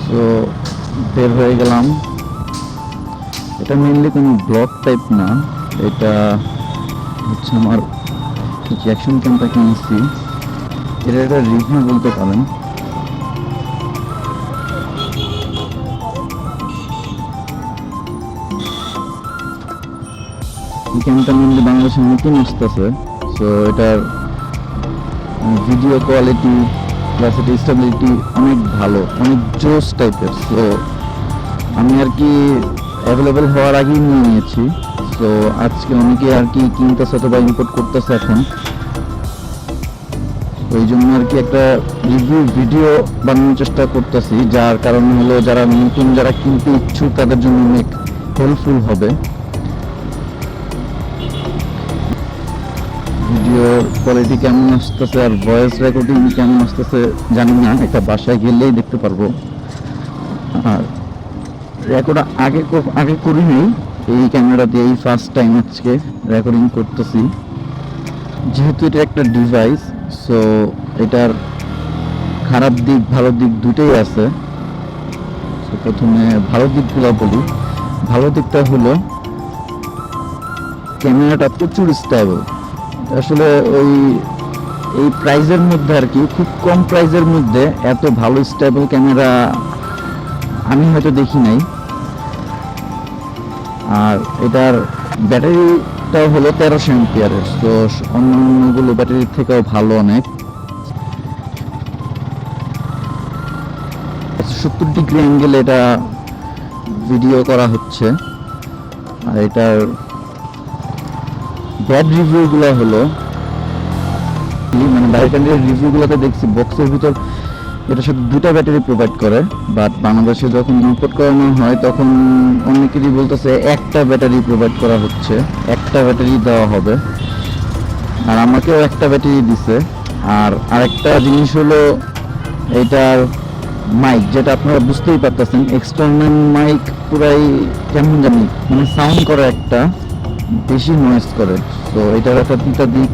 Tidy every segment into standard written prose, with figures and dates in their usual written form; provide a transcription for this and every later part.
So বের হয়ে গেলাম। এটা মেইনলি কোনো ব্লগ টাইপ না, এটা হচ্ছে আমার অ্যাকশন ক্যামটা কিনেছি, এটা একটা রিভিউ বলতে পারেন। এই ক্যামটা মেনলি বাংলাদেশের নতুন আসতেছে। সো এটার ভিডিও কোয়ালিটি প্লাস এটা স্টেবিলিটি অনেক ভালো, অনেক জোস টাইপের। সো আমি আর কি অ্যাভেলেবেল হওয়ার আগেই নিয়ে নিয়েছি। সো আজকে অনেকে আর কি কিনতেছে অথবা ইম্পোর্ট করতেছে এখন, ওই জন্য আর কি একটা রিভিউ ভিডিও বানানোর চেষ্টা করতেছি, যার কারণ হলো যারা নতুন যারা কিনতে ইচ্ছুক তাদের জন্য অনেক হেল্পফুল হবে। ভিডিও কোয়ালিটি কেমন আসতেছে আর ভয়েস রেকর্ডিং কেমন আসতেছে জানি না, এটা বাসায় গেলেই দেখতে পারবো। আর রেকর্ড আগে করি নাই, এই ক্যামেরা দিয়ে এই ফার্স্ট টাইম আজকে রেকর্ডিং করতেছি। যেহেতু এটা একটা ডিভাইস, সো এটার খারাপ দিক ভালো দিক দুটোই আছে। তো প্রথমে ভালো দিকগুলো বলি। ভালো দিকটা হলো ক্যামেরাটা প্রচুর স্টেবল। আসলে এই প্রাইজের মধ্যে আর কি, খুব কম প্রাইজের মধ্যে এত ভালো স্টেবল ক্যামেরা আমি হয়তো দেখি নাই। আর এটার ব্যাটারিটাও হলো 1300 এম্পিয়ারের, তো অন্যগুলো ব্যাটারির থেকেও ভালো অনেক। 70 ডিগ্রি অ্যাঙ্গেলে এটা ভিডিও করা হচ্ছে। আর এটার ব্যাড রিভিউগুলো হলো, মানে বাইরের কান্ট্রির রিভিউগুলোতে দেখছি বক্সের ভিতর এটা শুধু দুটা ব্যাটারি প্রোভাইড করে, বাট বাংলাদেশে যখন ইম্পোর্ট করানো হয় তখন অনেকেরই বলতেছে একটা ব্যাটারি প্রোভাইড করা হচ্ছে, একটা ব্যাটারি দেওয়া হবে। আর আমাকেও একটা ব্যাটারি দিছে। আর আরেকটা জিনিস হলো এটার মাইক, যেটা আপনারা বুঝতেই পারতেছেন, এক্সটার্নাল মাইক পুরাই কেমন জানি মানে সাউন্ড করে, একটা বেশি নয়েজ করে। তো এটার একটা দুটা দিক।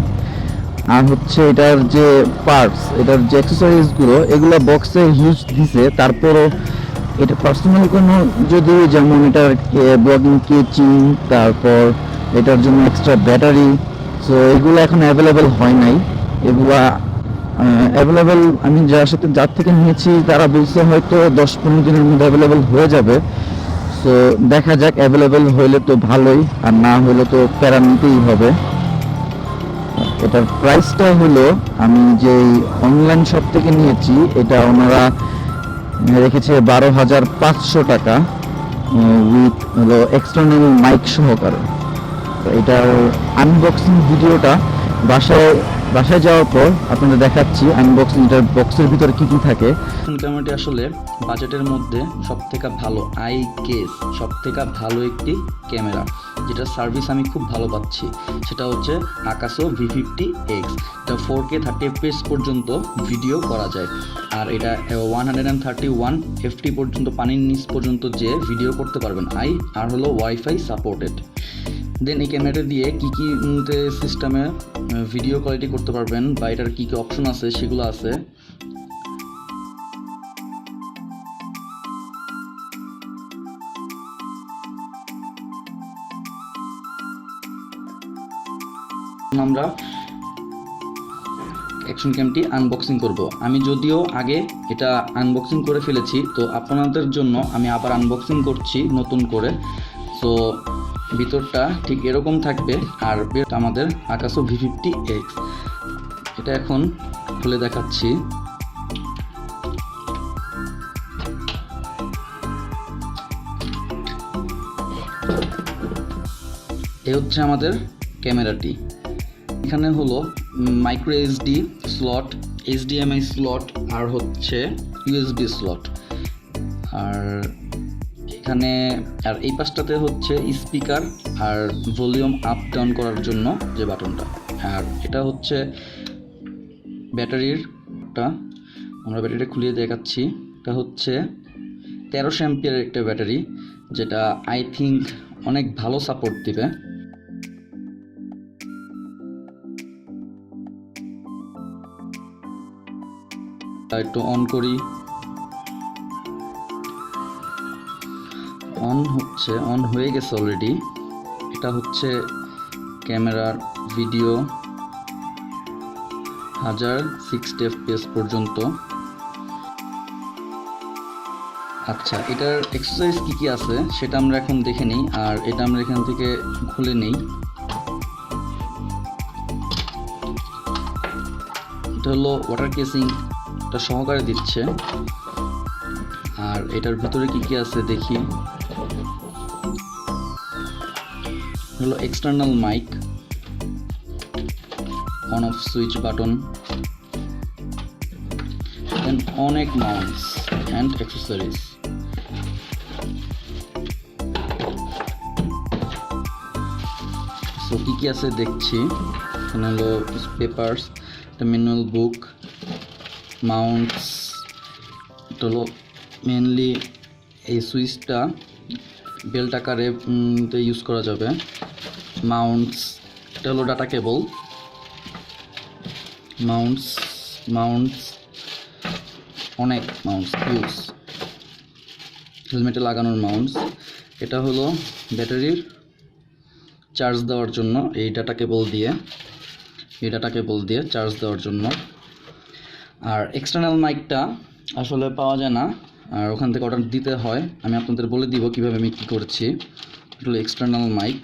আর হচ্ছে এটার যে পার্টস, এটার যে অ্যাক্সেসরিজগুলো এগুলো বক্সে হিউজ দিছে, তারপরও এটা পার্সোনাল কোনো যদি, যেমন এটার ব্লগিং কেচিং, তারপর এটার জন্য এক্সট্রা ব্যাটারি, সো এগুলো এখন অ্যাভেলেবেল হয় নাই। এগুলা অ্যাভেলেবেল আমি যার থেকে নিয়েছি তারা বলছে হয়তো 10-15 দিনের মধ্যে অ্যাভেলেবেল হয়ে যাবে। সো দেখা যাক, অ্যাভেলেবেল হইলে তো ভালোই, আর না হলে তো প্যারা নিতেই হবে। এটার প্রাইসটা হলো, আমি যে অনলাইন শপ থেকে নিয়েছি এটা ওনারা রেখেছে 12,500 টাকা উইথ হলো এক্সটার্নাল মাইক সহকারে। তো এটার আনবক্সিং ভিডিওটা বাসায় যাওয়ার পর আপনাদের দেখাচ্ছি আনবক্সিং, এটার বক্সের ভিতরে কি কি থাকে। ক্যামেরাটি আসলে বাজেটের মধ্যে সবথেকে ভালো, আই গেস সবথেকে ভালো একটি ক্যামেরা, যেটা সার্ভিস আমি খুব ভালো পাচ্ছি, সেটা হচ্ছে AKASO V50X। এটা 4K 30 fps পর্যন্ত ভিডিও করা যায়। আর এটা 131 FT পর্যন্ত, পানির নিচ পর্যন্ত যে ভিডিও করতে পারবেন আর হলো ওয়াইফাই সাপোর্টেড। দেন এই ক্যামেরাটা দিয়ে কী কী সিস্টেমে ভিডিও কোয়ালিটি করতে পারবেন বা এটার কী কী অপশন আছে সেগুলো আছে। আমরা অ্যাকশন ক্যামটি আনবক্সিং করব। আমি যদিও আগে এটা আনবক্সিং করে ফেলেছি, তো আপনাদের জন্য আমি আবার আনবক্সিং করছি নতুন করে। সো ভিতরটা ঠিক এরকম থাকবে। আর আমাদের AKASO V50X, এটা এখন খুলে দেখাচ্ছি। এই হচ্ছে আমাদের ক্যামেরাটি। এখানে হলো micro SD slot, HDMI slot, আর হচ্ছে USB স্লট। আর এখানে আর এই পাশটাতে হচ্ছে স্পিকার আর ভলিউম আপ ডাউন করার জন্য যে বাটনটা। আর এটা হচ্ছে ব্যাটারিরটা, আমরা ব্যাটারিটা খুলিয়ে দেখাচ্ছি। এটা হচ্ছে 1300 অ্যাম্পিয়ারের একটা ব্যাটারি, যেটা আই থিঙ্ক অনেক ভালো সাপোর্ট দিবে। একটু অন করি, অন হয়ে গেছে অলরেডি। এটা হচ্ছে ক্যামেরার ভিডিও 1060 fps পর্যন্ত। আচ্ছা, এটার এক্সারসাইজ কি আছে সেটা আমরা এখন দেখে নিই, আর এটা আমরা এখান থেকে খুলে নিই। এটা হলো ওয়াটার কেসিং, এটা সহকারে দিচ্ছে। আর এটার ভিতরে কি আছে দেখি। হলো external mic, on off switch button, then অনেক মাউন্টস অ্যান্ড অ্যাক্সেসরিজ। সো কি আছে দেখছি। এখানে হলো পেপারস, একটা ম্যানুয়াল বুক, মাউন্টস। এটা হলো মেনলি এই সুইচটা বেল্ট আকারে ইউজ করা যাবে। মাউন্টস, এটা হলো ডাটা কেবল, মাউন্টস অনেক মাউন্টস ইউজ, হেলমেটে লাগানোর মাউন্টস। এটা হলো ব্যাটারির চার্জ দেওয়ার জন্য, এই ডাটা কেবল দিয়ে চার্জ দেওয়ার জন্য। আর এক্সটার্নাল মাইকটা আসলে পাওয়া যায় না, আর ওখান থেকে অর্ডার দিতে হয়। আমি আপনাদের বলে দিব কিভাবে আমি কী করছি। এটা হলো এক্সটার্নাল মাইক।